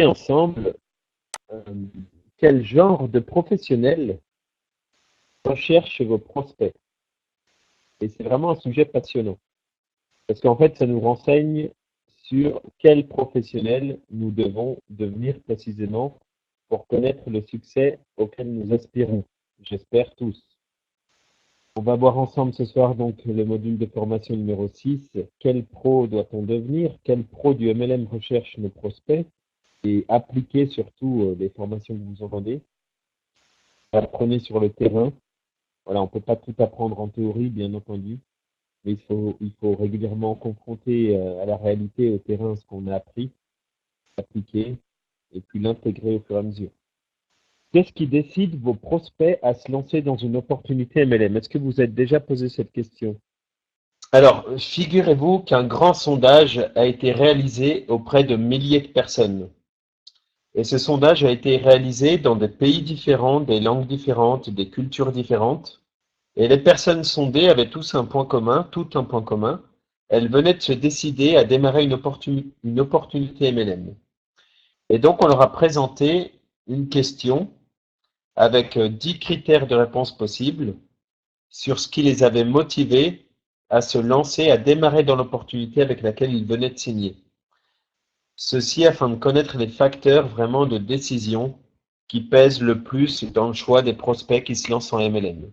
ensemble euh, quel genre de professionnel recherchent vos prospects. Et c'est vraiment un sujet passionnant. Parce qu'en fait, ça nous renseigne sur quel professionnel nous devons devenir précisément pour connaître le succès auquel nous aspirons. J'espère tous. On va voir ensemble ce soir donc le module de formation numéro 6. Quel pro doit-on devenir? Quel pro du MLM recherche nos prospects? Et appliquer surtout les formations que vous entendez. Apprenez sur le terrain. Voilà, on ne peut pas tout apprendre en théorie, bien entendu, mais il faut régulièrement confronter à la réalité, au terrain, ce qu'on a appris, appliquer, et puis l'intégrer au fur et à mesure. Qu'est-ce qui décide vos prospects à se lancer dans une opportunité MLM? Est-ce que vous êtes déjà posé cette question? Alors, figurez-vous qu'un grand sondage a été réalisé auprès de milliers de personnes. Et ce sondage a été réalisé dans des pays différents, des langues différentes, des cultures différentes. Et les personnes sondées avaient tous un point commun, tout un point commun. Elles venaient de se décider à démarrer une opportunité MLM. Et donc, on leur a présenté une question avec 10 critères de réponse possibles sur ce qui les avait motivés à se lancer, à démarrer dans l'opportunité avec laquelle ils venaient de signer. Ceci afin de connaître les facteurs vraiment de décision qui pèsent le plus dans le choix des prospects qui se lancent en MLM.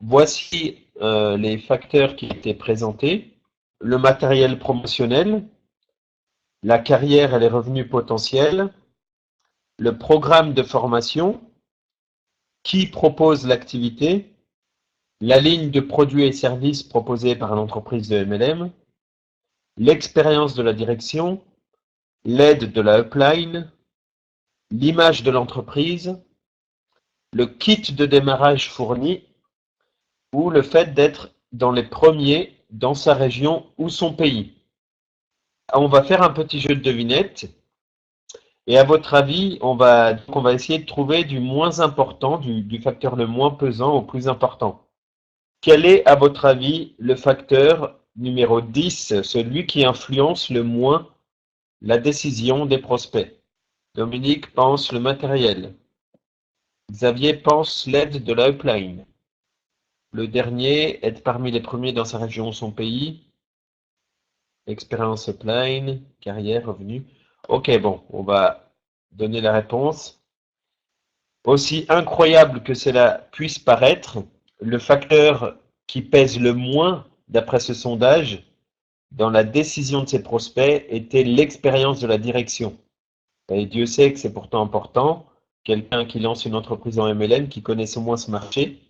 Voici les facteurs qui étaient présentés. Le matériel promotionnel, la carrière et les revenus potentiels, le programme de formation, qui propose l'activité, la ligne de produits et services proposée par l'entreprise de MLM, l'expérience de la direction, l'aide de la upline, l'image de l'entreprise, le kit de démarrage fourni ou le fait d'être dans les premiers dans sa région ou son pays. On va faire un petit jeu de devinettes et à votre avis, on va essayer de trouver du moins important, du facteur le moins pesant au plus important. Quel est à votre avis le facteur numéro 10, celui qui influence le moins la décision des prospects? Dominique pense le matériel. Xavier pense l'aide de la upline. Le dernier, être parmi les premiers dans sa région ou son pays. Expérience upline, carrière, revenu. Ok, bon, on va donner la réponse. Aussi incroyable que cela puisse paraître, le facteur qui pèse le moins, d'après ce sondage, dans la décision de ses prospects, était l'expérience de la direction. Et Dieu sait que c'est pourtant important. Quelqu'un qui lance une entreprise en MLM, qui connaisse au moins ce marché,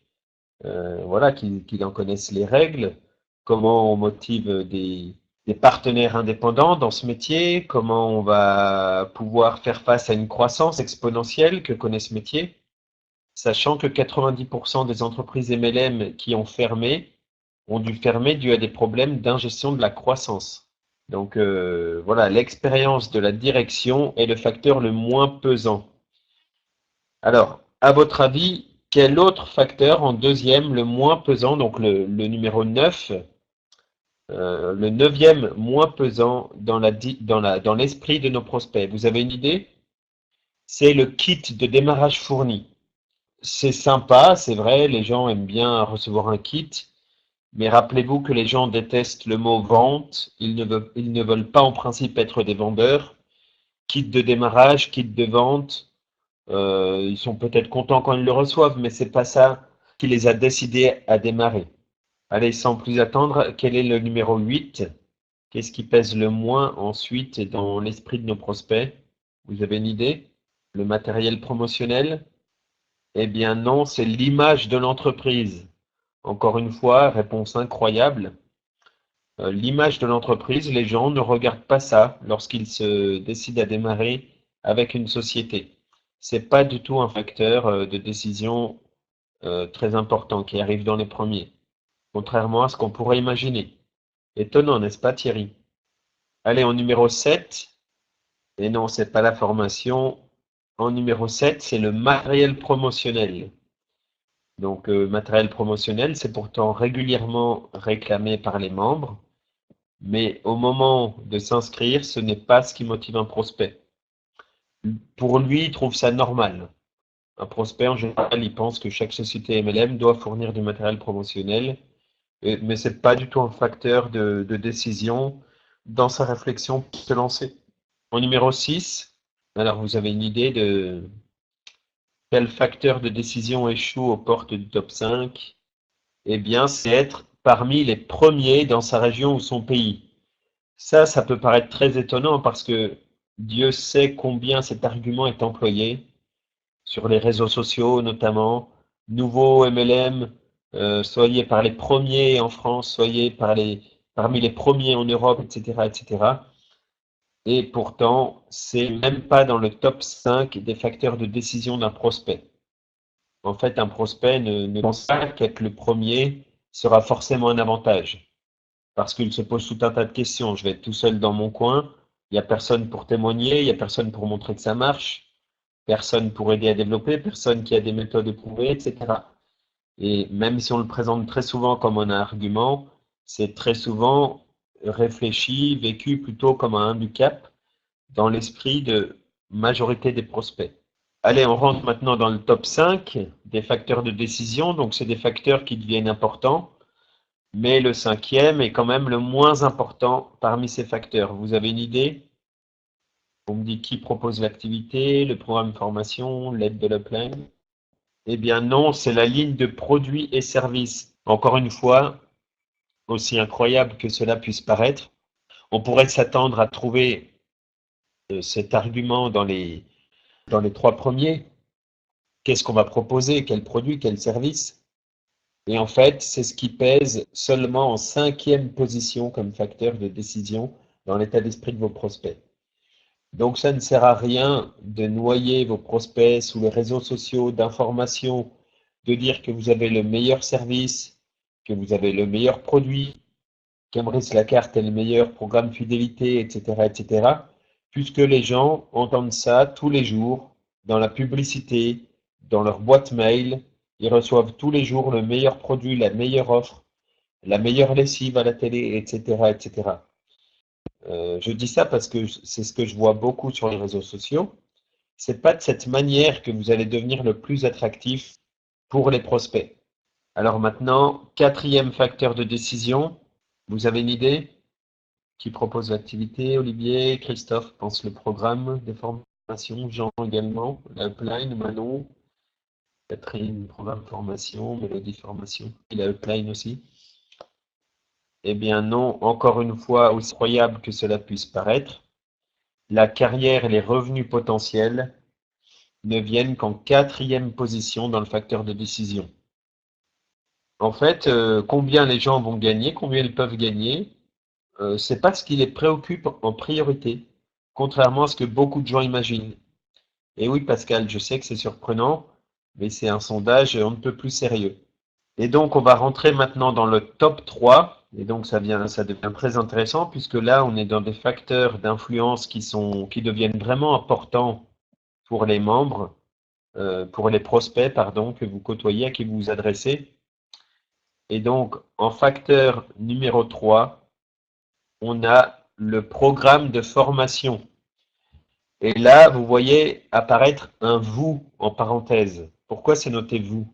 voilà, qu'il en connaisse les règles, comment on motive des partenaires indépendants dans ce métier, comment on va pouvoir faire face à une croissance exponentielle que connaît ce métier, sachant que 90% des entreprises MLM qui ont fermé ont dû fermer dû à des problèmes d'ingestion de la croissance. Donc voilà, l'expérience de la direction est le facteur le moins pesant. Alors, à votre avis, quel autre facteur en deuxième, le moins pesant, donc le numéro 9, le neuvième moins pesant dans l'esprit de nos prospects? Vous avez une idée? C'est le kit de démarrage fourni. C'est sympa, c'est vrai, les gens aiment bien recevoir un kit, mais rappelez-vous que les gens détestent le mot vente, ils ne veulent pas en principe être des vendeurs. Kit de démarrage, kit de vente, ils sont peut-être contents quand ils le reçoivent, mais c'est pas ça qui les a décidés à démarrer. Allez, sans plus attendre, quel est le numéro 8? Qu'est-ce qui pèse le moins ensuite dans l'esprit de nos prospects? Vous avez une idée? Le matériel promotionnel? Eh bien non, c'est l'image de l'entreprise. Encore une fois, réponse incroyable. L'image de l'entreprise, les gens ne regardent pas ça lorsqu'ils se décident à démarrer avec une société. C'est pas du tout un facteur de décision très important qui arrive dans les premiers, contrairement à ce qu'on pourrait imaginer. Étonnant, n'est-ce pas Thierry? Allez, en numéro 7, et non, c'est pas la formation. En numéro 7, c'est le matériel promotionnel. Donc, matériel promotionnel, c'est pourtant régulièrement réclamé par les membres. Mais au moment de s'inscrire, ce n'est pas ce qui motive un prospect. Pour lui, il trouve ça normal. Un prospect, en général, il pense que chaque société MLM doit fournir du matériel promotionnel, mais ce n'est pas du tout un facteur de décision dans sa réflexion pour se lancer. En numéro 6, alors vous avez une idée de quel facteur de décision échoue aux portes du top 5? Eh bien, c'est être parmi les premiers dans sa région ou son pays. Ça peut paraître très étonnant parce que Dieu sait combien cet argument est employé sur les réseaux sociaux notamment. Nouveau MLM, soyez par les premiers en France, soyez parmi les premiers en Europe, etc., etc. Et pourtant, c'est même pas dans le top 5 des facteurs de décision d'un prospect. En fait, un prospect ne pense pas qu'être le premier sera forcément un avantage. Parce qu'il se pose tout un tas de questions. Je vais être tout seul dans mon coin, il n'y a personne pour témoigner, il n'y a personne pour montrer que ça marche, personne pour aider à développer, personne qui a des méthodes éprouvées, etc. Et même si on le présente très souvent comme un argument, c'est très souvent réfléchi, vécu plutôt comme un handicap dans l'esprit de majorité des prospects. Allez, on rentre maintenant dans le top 5 des facteurs de décision. Donc, c'est des facteurs qui deviennent importants, mais le cinquième est quand même le moins important parmi ces facteurs. Vous avez une idée? On me dit qui propose l'activité, le programme de formation, l'aide de l'upline? Eh bien non, c'est la ligne de produits et services. Encore une fois, aussi incroyable que cela puisse paraître, on pourrait s'attendre à trouver cet argument dans les trois premiers. Qu'est-ce qu'on va proposer? Quel produit? Quel service? Et en fait, c'est ce qui pèse seulement en cinquième position comme facteur de décision dans l'état d'esprit de vos prospects. Donc ça ne sert à rien de noyer vos prospects sous les réseaux sociaux d'informations, de dire que vous avez le meilleur service, que vous avez le meilleur produit, qu'Emeric Lacarte est le meilleur programme fidélité, etc., etc., puisque les gens entendent ça tous les jours dans la publicité, dans leur boîte mail, ils reçoivent tous les jours le meilleur produit, la meilleure offre, la meilleure lessive à la télé, etc., etc. Je dis ça parce que c'est ce que je vois beaucoup sur les réseaux sociaux. C'est pas de cette manière que vous allez devenir le plus attractif pour les prospects. Alors maintenant, quatrième facteur de décision, vous avez une idée? Qui propose l'activité? Olivier, Christophe pense le programme de formation, Jean également, l'upline, Manon, Catherine, programme formation, Mélodie formation, et la upline aussi. Eh bien non, encore une fois, aussi incroyable que cela puisse paraître, la carrière et les revenus potentiels ne viennent qu'en quatrième position dans le facteur de décision. En fait, combien les gens vont gagner, combien ils peuvent gagner, c'est pas ce qui les préoccupe en priorité, contrairement à ce que beaucoup de gens imaginent. Et oui, Pascal, je sais que c'est surprenant, mais c'est un sondage on ne peut plus sérieux. Et donc, on va rentrer maintenant dans le top 3. Et donc, ça devient très intéressant puisque là, on est dans des facteurs d'influence qui deviennent vraiment importants pour les membres, pour les prospects, pardon, que vous côtoyez, à qui vous vous adressez. Et donc, en facteur numéro 3, on a le programme de formation. Et là, vous voyez apparaître un vous en parenthèse. Pourquoi c'est noté vous?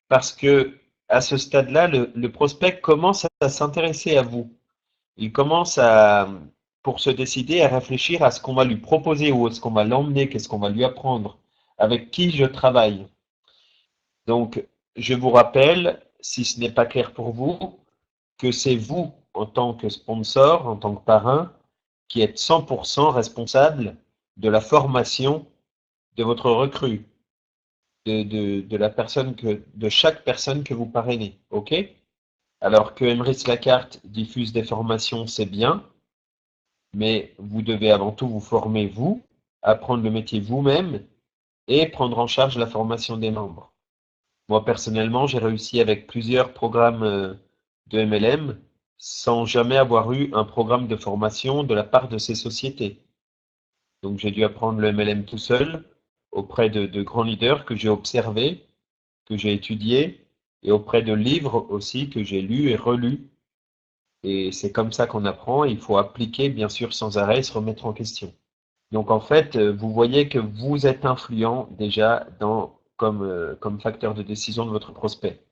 Parce que à ce stade-là, le prospect commence à s'intéresser à vous. Il commence pour se décider, à réfléchir à ce qu'on va lui proposer, où est-ce qu'on va l'emmener, qu'est-ce qu'on va lui apprendre, avec qui je travaille. Donc, je vous rappelle, si ce n'est pas clair pour vous, que c'est vous, en tant que sponsor, en tant que parrain, qui êtes 100% responsable de la formation de votre recrue, de la personne de chaque personne que vous parrainez. OK? Alors que Emeric Lacarte diffuse des formations, c'est bien, mais vous devez avant tout vous former vous, apprendre le métier vous-même et prendre en charge la formation des membres. Moi, personnellement, j'ai réussi avec plusieurs programmes de MLM sans jamais avoir eu un programme de formation de la part de ces sociétés. Donc, j'ai dû apprendre le MLM tout seul auprès de grands leaders que j'ai observés, que j'ai étudiés et auprès de livres aussi que j'ai lus et relus. Et c'est comme ça qu'on apprend. Il faut appliquer, bien sûr, sans arrêt, se remettre en question. Donc en fait, vous voyez que vous êtes influent déjà comme facteur de décision de votre prospect.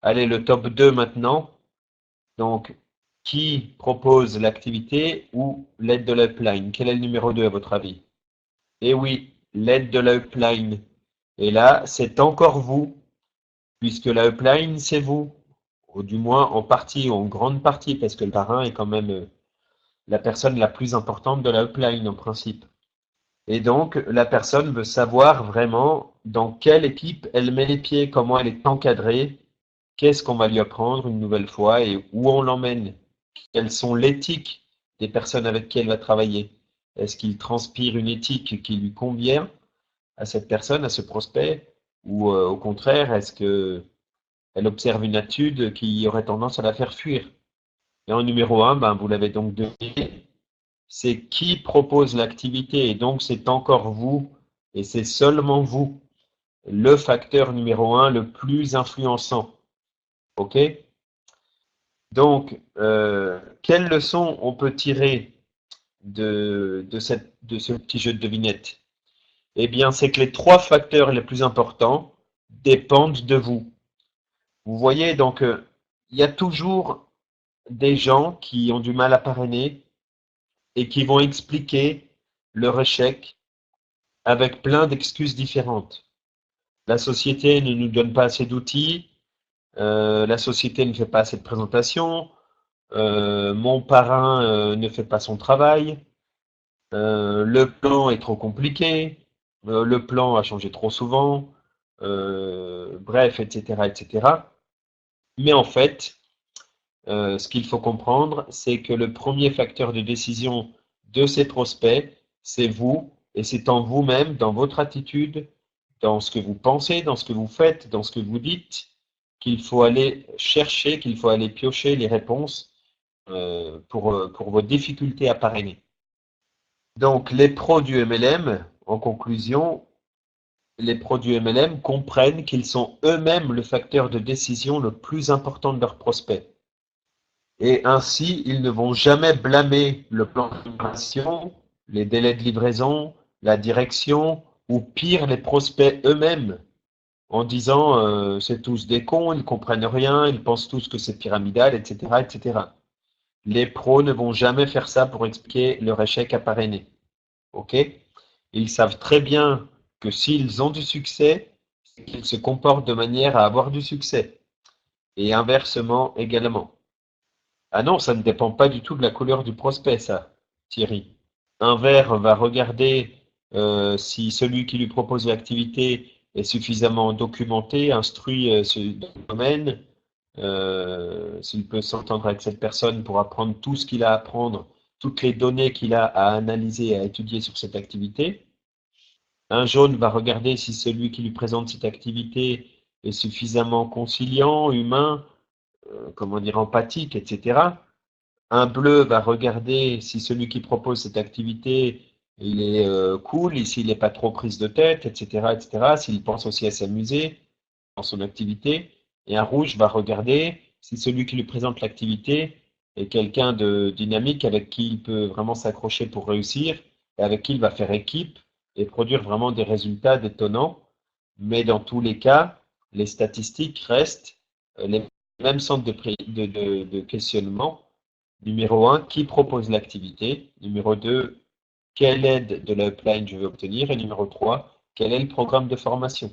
Allez, le top 2 maintenant. Donc, qui propose l'activité ou l'aide de l'upline? Quel est le numéro 2 à votre avis? Eh oui, l'aide de l'upline. Et là, c'est encore vous, puisque la upline, c'est vous. Ou du moins en partie, ou en grande partie, parce que le parrain est quand même la personne la plus importante de la upline en principe. Et donc, la personne veut savoir vraiment dans quelle équipe elle met les pieds, comment elle est encadrée, qu'est-ce qu'on va lui apprendre une nouvelle fois et où on l'emmène. Quelles sont l'éthique des personnes avec qui elle va travailler. Est-ce qu'il transpire une éthique qui lui convient à cette personne, à ce prospect, ou au contraire, est-ce qu'elle observe une attitude qui aurait tendance à la faire fuir? Et en numéro 1, ben, vous l'avez donc deviné, c'est qui propose l'activité, et donc c'est encore vous, et c'est seulement vous, le facteur numéro 1 le plus influençant. OK? Donc, quelle leçon on peut tirer de ce petit jeu de devinette? Eh bien, c'est que les 3 facteurs les plus importants dépendent de vous. Vous voyez, donc, il y a toujours des gens qui ont du mal à parrainer et qui vont expliquer leur échec avec plein d'excuses différentes. La société ne nous donne pas assez d'outils, la société ne fait pas assez de présentations, mon parrain ne fait pas son travail, le plan est trop compliqué, le plan a changé trop souvent, bref, etc., etc. Mais en fait, ce qu'il faut comprendre, c'est que le premier facteur de décision de ces prospects, c'est vous, et c'est en vous-même, dans votre attitude, dans ce que vous pensez, dans ce que vous faites, dans ce que vous dites, qu'il faut aller chercher, qu'il faut aller piocher les réponses pour vos difficultés à parrainer. Donc, les pros du MLM, en conclusion, les pros du MLM comprennent qu'ils sont eux-mêmes le facteur de décision le plus important de leurs prospects. Et ainsi, ils ne vont jamais blâmer le plan de livraison, les délais de livraison, la direction, ou pire, les prospects eux-mêmes, en disant c'est tous des cons, ils comprennent rien, ils pensent tous que c'est pyramidal, etc., etc. Les pros ne vont jamais faire ça pour expliquer leur échec à parrainer. OK? Ils savent très bien que s'ils ont du succès, c'est qu'ils se comportent de manière à avoir du succès. Et inversement également. Ah non, ça ne dépend pas du tout de la couleur du prospect, ça, Thierry. Un vert va regarder si celui qui lui propose l'activité est suffisamment documenté, instruit sur le domaine, s'il peut s'entendre avec cette personne pour apprendre tout ce qu'il a à apprendre, toutes les données qu'il a à analyser et à étudier sur cette activité. Un jaune va regarder si celui qui lui présente cette activité est suffisamment conciliant, humain, comment dire, empathique, etc. Un bleu va regarder si celui qui propose cette activité, il est cool, s'il n'est pas trop prise de tête, etc., etc., s'il pense aussi à s'amuser dans son activité. Et un rouge va regarder si celui qui lui présente l'activité est quelqu'un de dynamique avec qui il peut vraiment s'accrocher pour réussir et avec qui il va faire équipe et produire vraiment des résultats détonnants. Mais dans tous les cas, les statistiques restent les mêmes centres de questionnement. Numéro 1, qui propose l'activité? Numéro 2, quelle aide de l'upline je veux obtenir? Et numéro 3, quel est le programme de formation?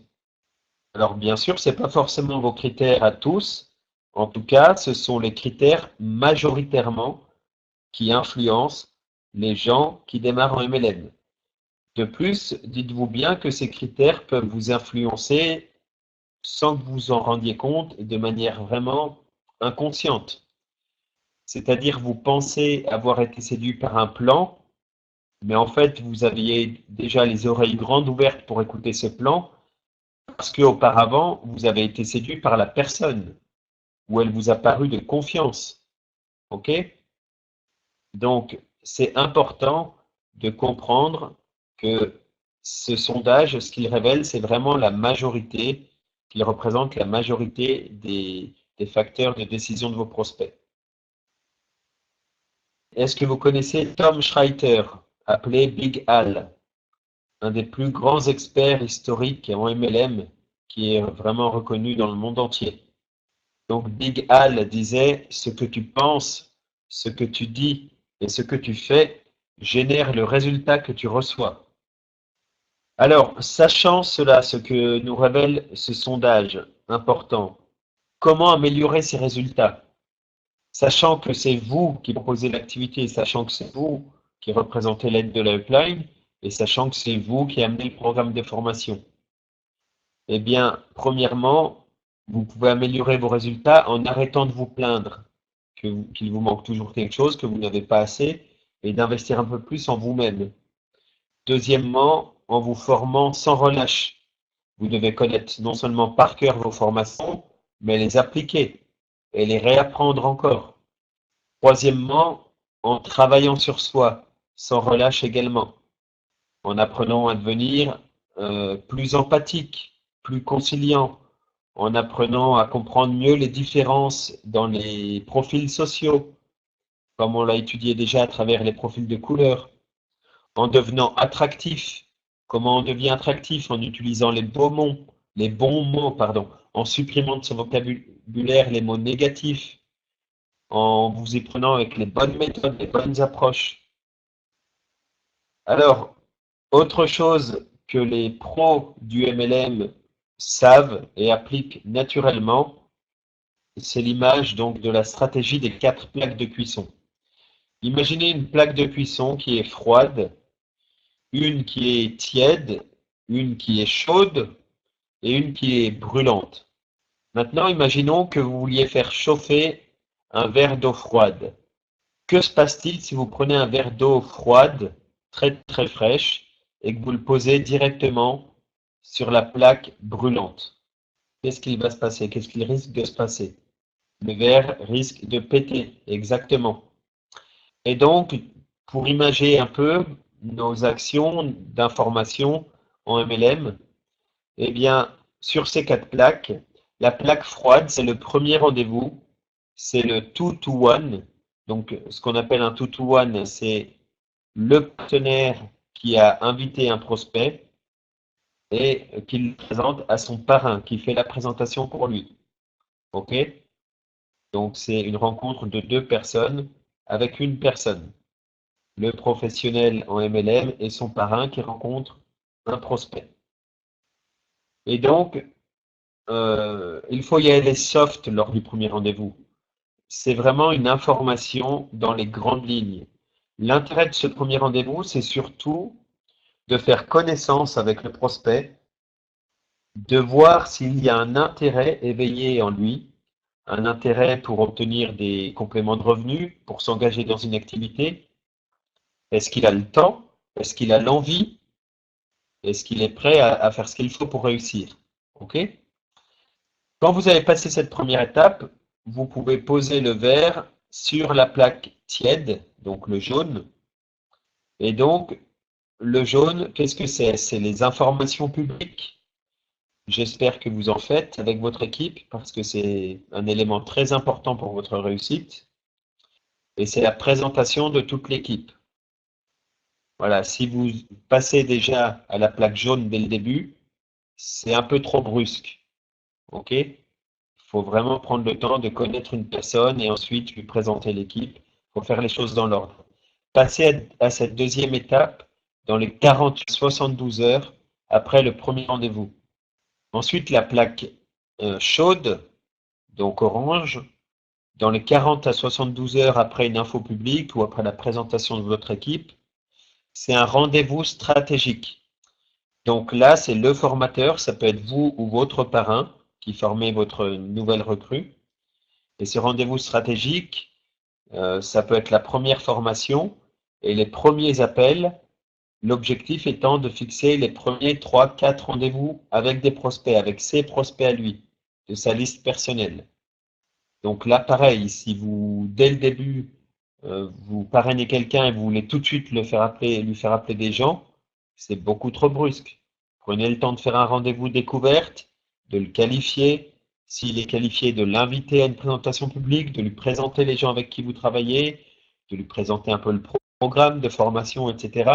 Alors bien sûr, ce n'est pas forcément vos critères à tous. En tout cas, ce sont les critères majoritairement qui influencent les gens qui démarrent en MLM. De plus, dites-vous bien que ces critères peuvent vous influencer sans que vous en rendiez compte et de manière vraiment inconsciente. C'est-à-dire, vous pensez avoir été séduit par un plan, mais en fait, vous aviez déjà les oreilles grandes ouvertes pour écouter ce plan, parce qu'auparavant, vous avez été séduit par la personne, où elle vous a paru de confiance. OK? Donc, c'est important de comprendre que ce sondage, ce qu'il révèle, c'est vraiment la majorité, qu'il représente la majorité des facteurs de décision de vos prospects. Est-ce que vous connaissez Tom Schreiter? appelé Big Al, un des plus grands experts historiques en MLM qui est vraiment reconnu dans le monde entier. Donc Big Al disait, ce que tu penses, ce que tu dis et ce que tu fais génère le résultat que tu reçois. Alors, sachant cela, ce que nous révèle ce sondage important, comment améliorer ces résultats? Sachant que c'est vous qui proposez l'activité, sachant que c'est vous qui représentez l'aide de la upline, et sachant que c'est vous qui amenez le programme de formation. Eh bien, premièrement, vous pouvez améliorer vos résultats en arrêtant de vous plaindre qu'il vous manque toujours quelque chose, que vous n'avez pas assez, et d'investir un peu plus en vous-même. Deuxièmement, en vous formant sans relâche. Vous devez connaître non seulement par cœur vos formations, mais les appliquer et les réapprendre encore. Troisièmement, en travaillant sur soi, sans relâche également, en apprenant à devenir plus empathique, plus conciliant, en apprenant à comprendre mieux les différences dans les profils sociaux, comme on l'a étudié déjà à travers les profils de couleurs, en devenant attractif. Comment on devient attractif? En utilisant les bons mots, pardon, en supprimant de son vocabulaire les mots négatifs, en vous y prenant avec les bonnes méthodes, les bonnes approches. Alors, autre chose que les pros du MLM savent et appliquent naturellement, c'est l'image donc de la stratégie des 4 plaques de cuisson. Imaginez une plaque de cuisson qui est froide, une qui est tiède, une qui est chaude et une qui est brûlante. Maintenant, imaginons que vous vouliez faire chauffer un verre d'eau froide. Que se passe-t-il si vous prenez un verre d'eau froide, très très fraîche, et que vous le posez directement sur la plaque brûlante? Qu'est-ce qu'il va se passer? Qu'est-ce qu'il risque de se passer? Le verre risque de péter, exactement. Et donc, pour imager un peu nos actions d'information en MLM, eh bien, sur ces 4 plaques, la plaque froide, c'est le premier rendez-vous, c'est le 2-to-1. Donc, ce qu'on appelle un 2-to-1, c'est le partenaire qui a invité un prospect et qui le présente à son parrain, qui fait la présentation pour lui. OK? Donc, c'est une rencontre de 2 personnes avec une personne. Le professionnel en MLM et son parrain qui rencontre un prospect. Et donc, il faut y aller soft lors du premier rendez-vous. C'est vraiment une information dans les grandes lignes. L'intérêt de ce premier rendez-vous, c'est surtout de faire connaissance avec le prospect, de voir s'il y a un intérêt éveillé en lui, un intérêt pour obtenir des compléments de revenus, pour s'engager dans une activité. Est-ce qu'il a le temps? Est-ce qu'il a l'envie? Est-ce qu'il est prêt à faire ce qu'il faut pour réussir? OK? Quand vous avez passé cette première étape, vous pouvez poser le verre sur la plaque tiède, donc le jaune. Et donc, le jaune, qu'est-ce que c'est? C'est les informations publiques. J'espère que vous en faites avec votre équipe parce que c'est un élément très important pour votre réussite. Et c'est la présentation de toute l'équipe. Voilà, si vous passez déjà à la plaque jaune dès le début, c'est un peu trop brusque. OK? Il faut vraiment prendre le temps de connaître une personne et ensuite lui présenter l'équipe. Il faut faire les choses dans l'ordre. Passez à cette deuxième étape dans les 40-72 heures après le premier rendez-vous. Ensuite, la plaque chaude, donc orange, dans les 40 à 72 heures après une info publique ou après la présentation de votre équipe, c'est un rendez-vous stratégique. Donc là, c'est le formateur, ça peut être vous ou votre parrain qui formez votre nouvelle recrue. Et ce rendez-vous stratégique, ça peut être la première formation et les premiers appels, l'objectif étant de fixer les premiers 3-4 rendez-vous avec des prospects, avec ses prospects à lui, de sa liste personnelle. Donc là, pareil, si vous, dès le début, vous parrainez quelqu'un et vous voulez tout de suite lui faire appeler des gens, c'est beaucoup trop brusque. Prenez le temps de faire un rendez-vous découverte, de le qualifier, s'il est qualifié, de l'inviter à une présentation publique, de lui présenter les gens avec qui vous travaillez, de lui présenter un peu le programme de formation, etc.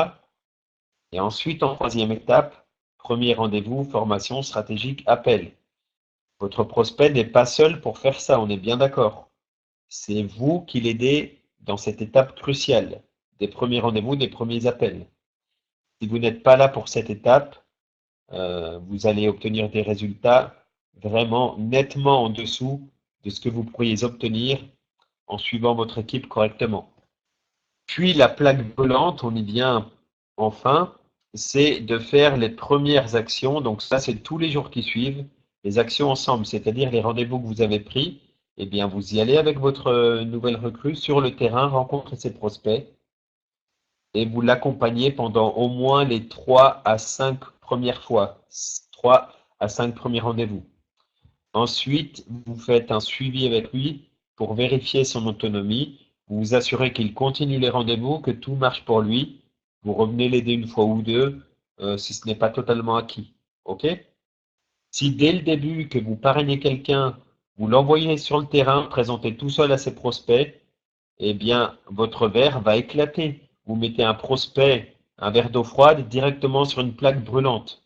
Et ensuite, en troisième étape, premier rendez-vous, formation stratégique, appel. Votre prospect n'est pas seul pour faire ça, on est bien d'accord. C'est vous qui l'aidez dans cette étape cruciale, des premiers rendez-vous, des premiers appels. Si vous n'êtes pas là pour cette étape, vous allez obtenir des résultats vraiment nettement en dessous de ce que vous pourriez obtenir en suivant votre équipe correctement. Puis la plaque brûlante, on y vient enfin, c'est de faire les premières actions. Donc ça, c'est tous les jours qui suivent, les actions ensemble, c'est-à-dire les rendez-vous que vous avez pris. Eh bien, vous y allez avec votre nouvelle recrue sur le terrain, rencontrer ses prospects et vous l'accompagnez pendant au moins les 3 à 5 premières fois, 3 à 5 premiers rendez-vous. Ensuite, vous faites un suivi avec lui pour vérifier son autonomie. Vous vous assurez qu'il continue les rendez-vous, que tout marche pour lui. Vous revenez l'aider une fois ou deux si ce n'est pas totalement acquis. OK? Si dès le début que vous parrainez quelqu'un, vous l'envoyez sur le terrain, présentez tout seul à ses prospects, eh bien, votre verre va éclater. Vous mettez un prospect, un verre d'eau froide directement sur une plaque brûlante.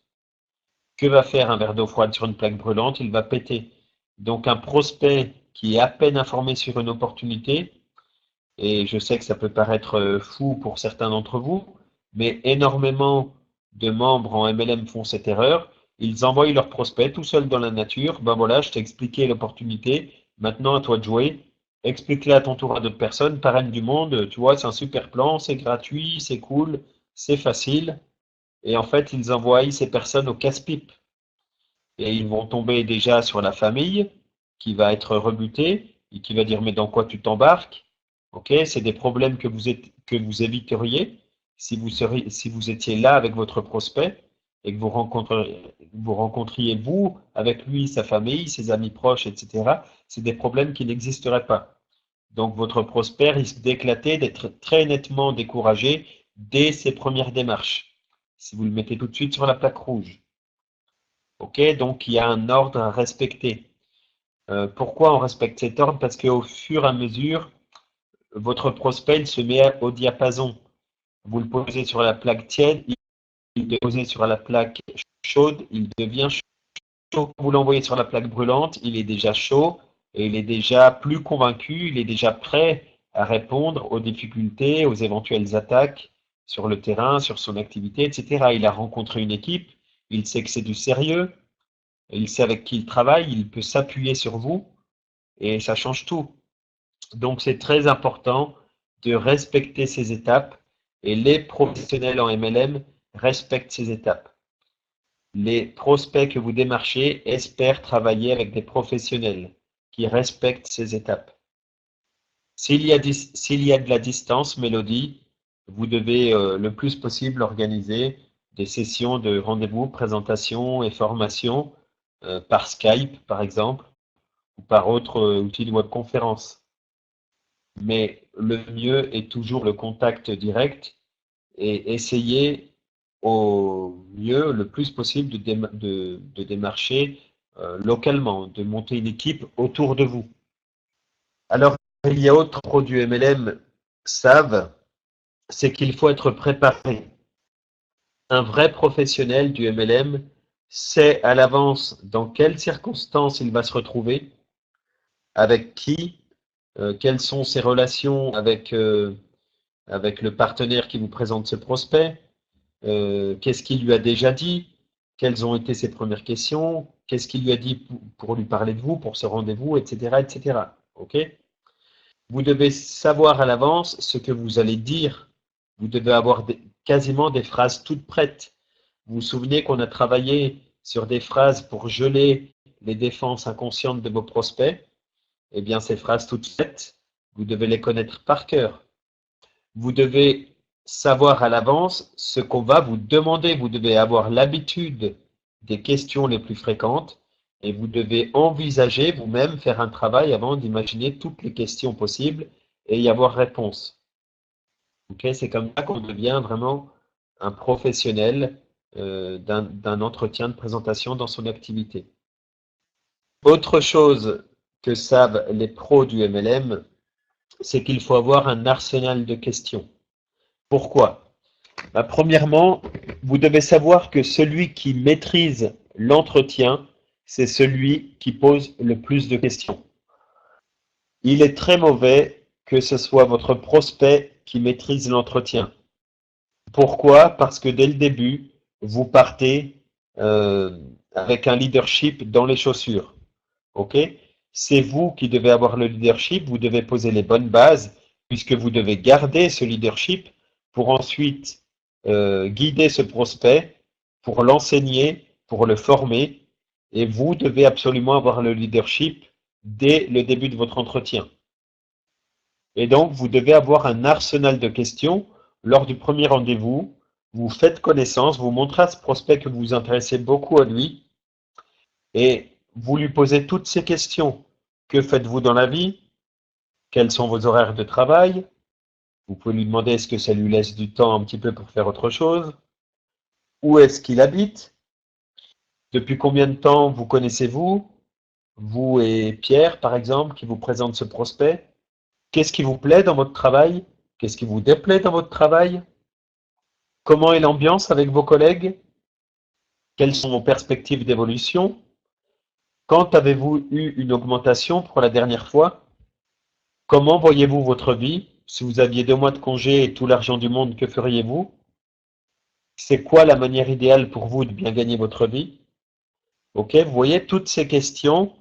Que va faire un verre d'eau froide sur une plaque brûlante? Il va péter. Donc un prospect qui est à peine informé sur une opportunité, et je sais que ça peut paraître fou pour certains d'entre vous, mais énormément de membres en MLM font cette erreur. Ils envoient leur prospect tout seul dans la nature. Ben voilà, je t'ai expliqué l'opportunité. Maintenant, à toi de jouer. Explique-la à ton tour à d'autres personnes. Parraine du monde, tu vois, c'est un super plan, c'est gratuit, c'est cool, c'est facile. Et en fait, ils envoient ces personnes au casse-pipe. Et ils vont tomber déjà sur la famille qui va être rebutée et qui va dire mais dans quoi tu t'embarques? Ok, c'est des problèmes que vous éviteriez si vous étiez là avec votre prospect et que vous rencontriez vous avec lui, sa famille, ses amis proches, etc. C'est des problèmes qui n'existeraient pas. Donc votre prospect risque d'éclater, d'être très nettement découragé dès ses premières démarches. Si vous le mettez tout de suite sur la plaque rouge. Ok, donc il y a un ordre à respecter. Pourquoi on respecte cet ordre? Parce qu'au fur et à mesure, votre prospect il se met au diapason. Vous le posez sur la plaque tiède, il est posé sur la plaque chaude, il devient chaud. Vous l'envoyez sur la plaque brûlante, il est déjà chaud et il est déjà plus convaincu, il est déjà prêt à répondre aux difficultés, aux éventuelles attaques sur le terrain, sur son activité, etc. Il a rencontré une équipe, il sait que c'est du sérieux, il sait avec qui il travaille, il peut s'appuyer sur vous et ça change tout. Donc c'est très important de respecter ces étapes et les professionnels en MLM respectent ces étapes. Les prospects que vous démarchez espèrent travailler avec des professionnels qui respectent ces étapes. S'il y a de la distance, Mélodie, vous devez le plus possible organiser des sessions de rendez-vous, présentation et formation par Skype, par exemple, ou par autre outil de webconférence. Mais le mieux est toujours le contact direct et essayer au mieux, le plus possible, de démarcher localement, de monter une équipe autour de vous. Alors, il y a autre pros du MLM savent, c'est qu'il faut être préparé. Un vrai professionnel du MLM sait à l'avance dans quelles circonstances il va se retrouver, avec qui, quelles sont ses relations avec le partenaire qui vous présente ce prospect, qu'est-ce qu'il lui a déjà dit, quelles ont été ses premières questions, qu'est-ce qu'il lui a dit pour lui parler de vous, pour ce rendez-vous, etc., etc. Ok? Vous devez savoir à l'avance ce que vous allez dire. Vous devez avoir quasiment des phrases toutes prêtes. Vous vous souvenez qu'on a travaillé sur des phrases pour geler les défenses inconscientes de vos prospects? Eh bien, ces phrases toutes faites, vous devez les connaître par cœur. Vous devez savoir à l'avance ce qu'on va vous demander. Vous devez avoir l'habitude des questions les plus fréquentes et vous devez envisager vous-même faire un travail avant d'imaginer toutes les questions possibles et y avoir réponse. Okay, c'est comme ça qu'on devient vraiment un professionnel d'un entretien de présentation dans son activité. Autre chose que savent les pros du MLM, c'est qu'il faut avoir un arsenal de questions. Pourquoi? Premièrement, vous devez savoir que celui qui maîtrise l'entretien, c'est celui qui pose le plus de questions. Il est très mauvais que ce soit votre prospect qui maîtrise l'entretien. Pourquoi? Parce que dès le début, vous partez euh, avec un leadership dans les chaussures. Ok? C'est vous qui devez avoir le leadership, vous devez poser les bonnes bases, puisque vous devez garder ce leadership pour ensuite guider ce prospect, pour l'enseigner, pour le former, et vous devez absolument avoir le leadership dès le début de votre entretien. Et donc, vous devez avoir un arsenal de questions lors du premier rendez-vous. Vous faites connaissance, vous montrez à ce prospect que vous vous intéressez beaucoup à lui et vous lui posez toutes ces questions. Que faites-vous dans la vie? Quels sont vos horaires de travail? Vous pouvez lui demander est-ce que ça lui laisse du temps un petit peu pour faire autre chose? Où est-ce qu'il habite? Depuis combien de temps vous connaissez-vous? Vous et Pierre, par exemple, qui vous présente ce prospect. Qu'est-ce qui vous plaît dans votre travail? Qu'est-ce qui vous déplaît dans votre travail? Comment est l'ambiance avec vos collègues? Quelles sont vos perspectives d'évolution? Quand avez-vous eu une augmentation pour la dernière fois? Comment voyez-vous votre vie? Si vous aviez 2 mois de congé et tout l'argent du monde, que feriez-vous? C'est quoi la manière idéale pour vous de bien gagner votre vie? Ok, vous voyez, toutes ces questions,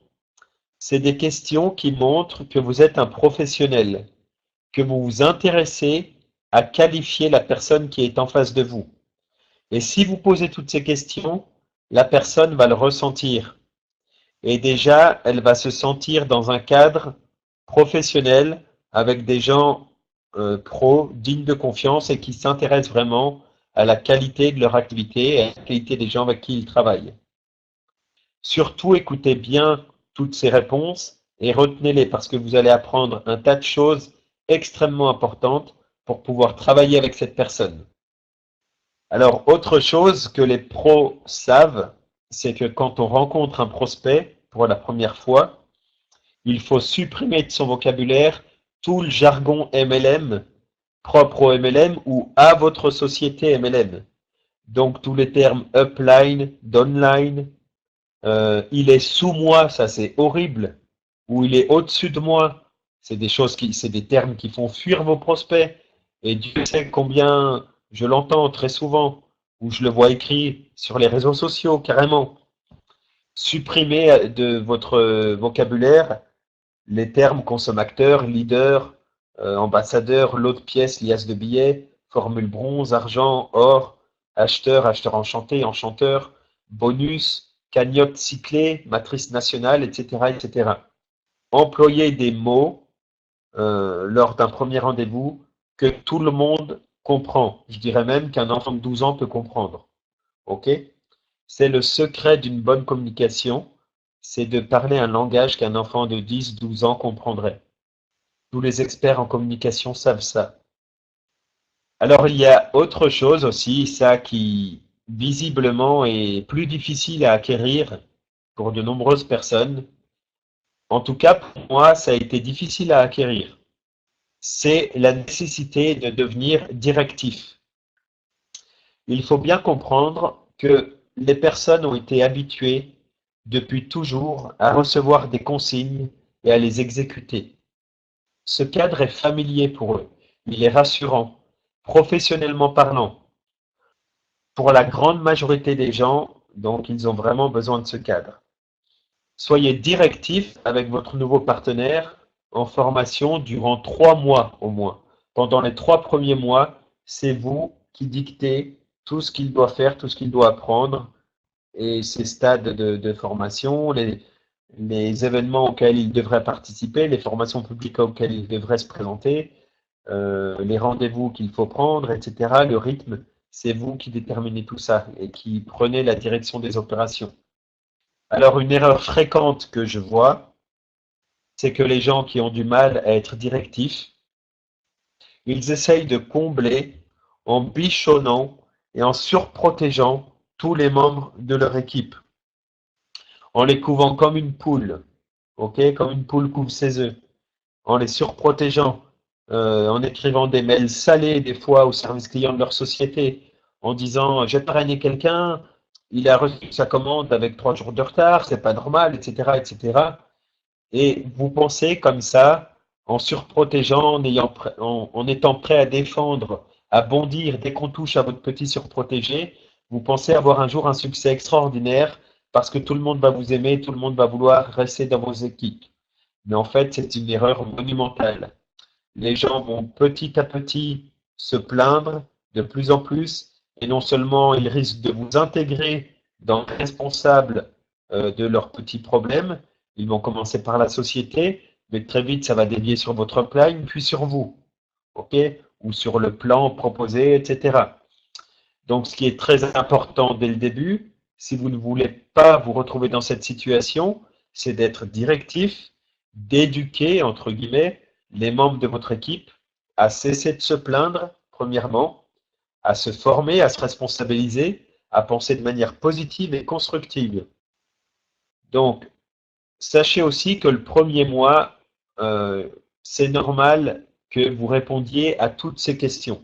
c'est des questions qui montrent que vous êtes un professionnel, que vous vous intéressez à qualifier la personne qui est en face de vous. Et si vous posez toutes ces questions, la personne va le ressentir. Et déjà, elle va se sentir dans un cadre professionnel avec des gens pros, dignes de confiance et qui s'intéressent vraiment à la qualité de leur activité et à la qualité des gens avec qui ils travaillent. Surtout, écoutez bien toutes ces réponses et retenez-les parce que vous allez apprendre un tas de choses extrêmement importantes pour pouvoir travailler avec cette personne. Alors, autre chose que les pros savent, c'est que quand on rencontre un prospect pour la première fois, il faut supprimer de son vocabulaire tout le jargon MLM propre au MLM ou à votre société MLM. Donc tous les termes upline, downline, il est sous moi, ça c'est horrible, ou il est au-dessus de moi, c'est des termes qui font fuir vos prospects. Et Dieu sait combien je l'entends très souvent, ou je le vois écrit sur les réseaux sociaux carrément. Supprimez de votre vocabulaire les termes consommateur, leader, ambassadeur, lot de pièces, liasse de billets, formule bronze, argent, or, acheteur, acheteur enchanté, enchanteur, bonus, cagnotte cyclée, matrice nationale, etc., etc. Employez des mots lors d'un premier rendez-vous que tout le monde comprend. Je dirais même qu'un enfant de 12 ans peut comprendre. OK? C'est le secret d'une bonne communication, c'est de parler un langage qu'un enfant de 10, 12 ans comprendrait. Tous les experts en communication savent ça. Alors il y a autre chose aussi, ça qui visiblement est plus difficile à acquérir pour de nombreuses personnes. En tout cas, pour moi, ça a été difficile à acquérir. C'est la nécessité de devenir directif. Il faut bien comprendre que les personnes ont été habituées depuis toujours à recevoir des consignes et à les exécuter. Ce cadre est familier pour eux, il est rassurant, professionnellement parlant. Pour la grande majorité des gens, donc ils ont vraiment besoin de ce cadre. Soyez directif avec votre nouveau partenaire en formation durant 3 mois au moins. Pendant les 3 premiers mois, c'est vous qui dictez tout ce qu'il doit faire, tout ce qu'il doit apprendre et ses stades de formation, les événements auxquels il devrait participer, les formations publiques auxquelles il devrait se présenter, les rendez-vous qu'il faut prendre, etc. Le rythme, c'est vous qui déterminez tout ça et qui prenez la direction des opérations. Alors, une erreur fréquente que je vois, c'est que les gens qui ont du mal à être directifs, ils essayent de combler en bichonnant et en surprotégeant tous les membres de leur équipe, en les couvant comme une poule, ok, comme une poule couvre ses œufs, en les surprotégeant. en écrivant des mails salés des fois au service client de leur société, en disant j'ai parrainé quelqu'un, il a reçu sa commande avec 3 jours de retard, c'est pas normal, etc., etc. Et vous pensez comme ça, en surprotégeant, en étant prêt à défendre, à bondir dès qu'on touche à votre petit surprotégé, vous pensez avoir un jour un succès extraordinaire parce que tout le monde va vous aimer, tout le monde va vouloir rester dans vos équipes. Mais en fait, c'est une erreur monumentale. Les gens vont petit à petit se plaindre de plus en plus, et non seulement ils risquent de vous intégrer dans le responsable de leurs petits problèmes, ils vont commencer par la société, mais très vite ça va dévier sur votre upline, puis sur vous, ok, ou sur le plan proposé, etc. Donc ce qui est très important dès le début, si vous ne voulez pas vous retrouver dans cette situation, c'est d'être directif, d'éduquer, entre guillemets, les membres de votre équipe à cesser de se plaindre, premièrement, à se former, à se responsabiliser, à penser de manière positive et constructive. Donc, sachez aussi que le premier mois, c'est normal que vous répondiez à toutes ces questions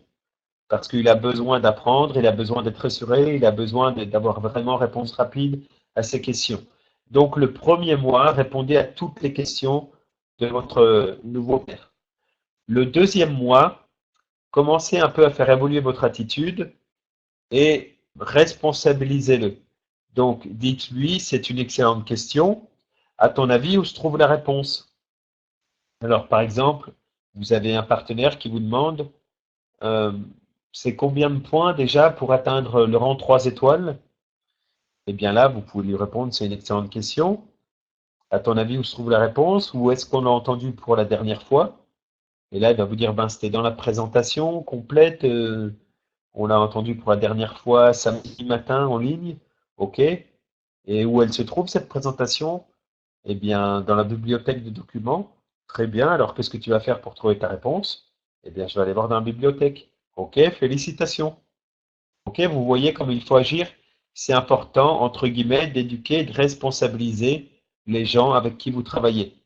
parce qu'il a besoin d'apprendre, il a besoin d'être rassuré, il a besoin d'avoir vraiment réponse rapide à ces questions. Donc le premier mois, répondez à toutes les questions de votre nouveau père. Le deuxième mois, commencez un peu à faire évoluer votre attitude et responsabilisez-le. Donc dites-lui, c'est une excellente question. À ton avis, où se trouve la réponse? Alors par exemple, vous avez un partenaire qui vous demande euh, c'est combien de points déjà pour atteindre le rang 3 étoiles? Eh bien là, vous pouvez lui répondre, c'est une excellente question. À ton avis, où se trouve la réponse? Ou est-ce qu'on l'a entendu pour la dernière fois? Et là, il va vous dire, ben, c'était dans la présentation complète. On l'a entendu pour la dernière fois samedi matin en ligne. OK. Et où elle se trouve, cette présentation? Eh bien, dans la bibliothèque de documents. Très bien. Alors, qu'est-ce que tu vas faire pour trouver ta réponse? Eh bien, je vais aller voir dans la bibliothèque. OK, félicitations. Ok, vous voyez comme il faut agir. C'est important, entre guillemets, d'éduquer, de responsabiliser les gens avec qui vous travaillez.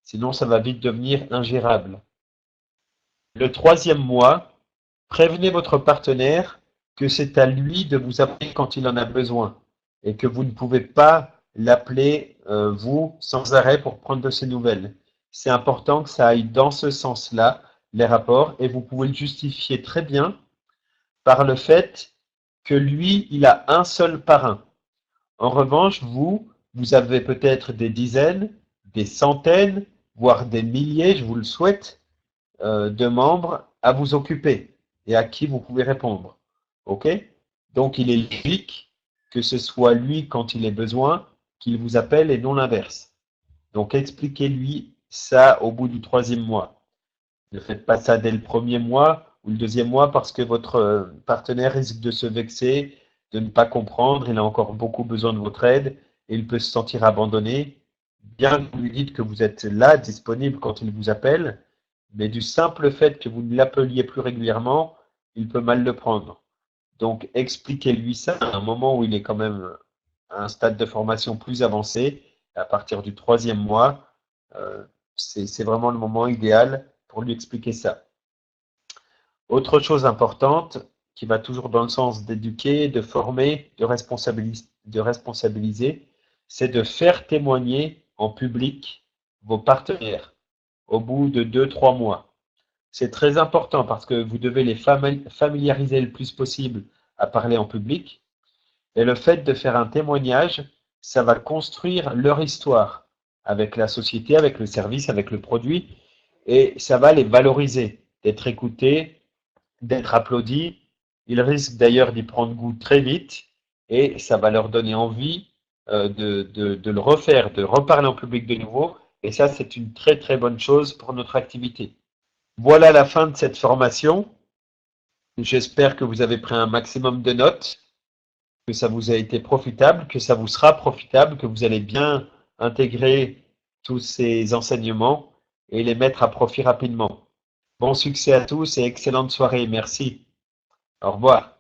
Sinon, ça va vite devenir ingérable. Le troisième mois, prévenez votre partenaire que c'est à lui de vous appeler quand il en a besoin et que vous ne pouvez pas l'appeler, vous, sans arrêt pour prendre de ses nouvelles. C'est important que ça aille dans ce sens-là, les rapports, et vous pouvez le justifier très bien par le fait que lui, il a un seul parrain. En revanche, vous avez peut-être des dizaines, des centaines, voire des milliers, je vous le souhaite, de membres à vous occuper et à qui vous pouvez répondre. OK? Donc, il est logique que ce soit lui, quand il est besoin, qu'il vous appelle et non l'inverse. Donc, expliquez-lui ça au bout du troisième mois. Ne faites pas ça dès le premier mois ou le deuxième mois parce que votre partenaire risque de se vexer, de ne pas comprendre, il a encore beaucoup besoin de votre aide et il peut se sentir abandonné. Bien que vous lui dites que vous êtes là, disponible quand il vous appelle, mais du simple fait que vous ne l'appeliez plus régulièrement, il peut mal le prendre. Donc expliquez-lui ça à un moment où il est quand même à un stade de formation plus avancé, à partir du troisième mois, euh, c'est vraiment le moment idéal pour lui expliquer ça. Autre chose importante, qui va toujours dans le sens d'éduquer, de former, de responsabiliser, c'est de faire témoigner en public vos partenaires au bout de 2-3 mois. C'est très important parce que vous devez les familiariser le plus possible à parler en public. Et le fait de faire un témoignage, ça va construire leur histoire avec la société, avec le service, avec le produit, et ça va les valoriser, d'être écoutés, d'être applaudis. Ils risquent d'ailleurs d'y prendre goût très vite, et ça va leur donner envie de le refaire, de reparler en public de nouveau, et ça, c'est une très très bonne chose pour notre activité. Voilà la fin de cette formation. J'espère que vous avez pris un maximum de notes, que ça vous a été profitable, que ça vous sera profitable, que vous allez bien intégrer tous ces enseignements et les mettre à profit rapidement. Bon succès à tous et excellente soirée. Merci. Au revoir.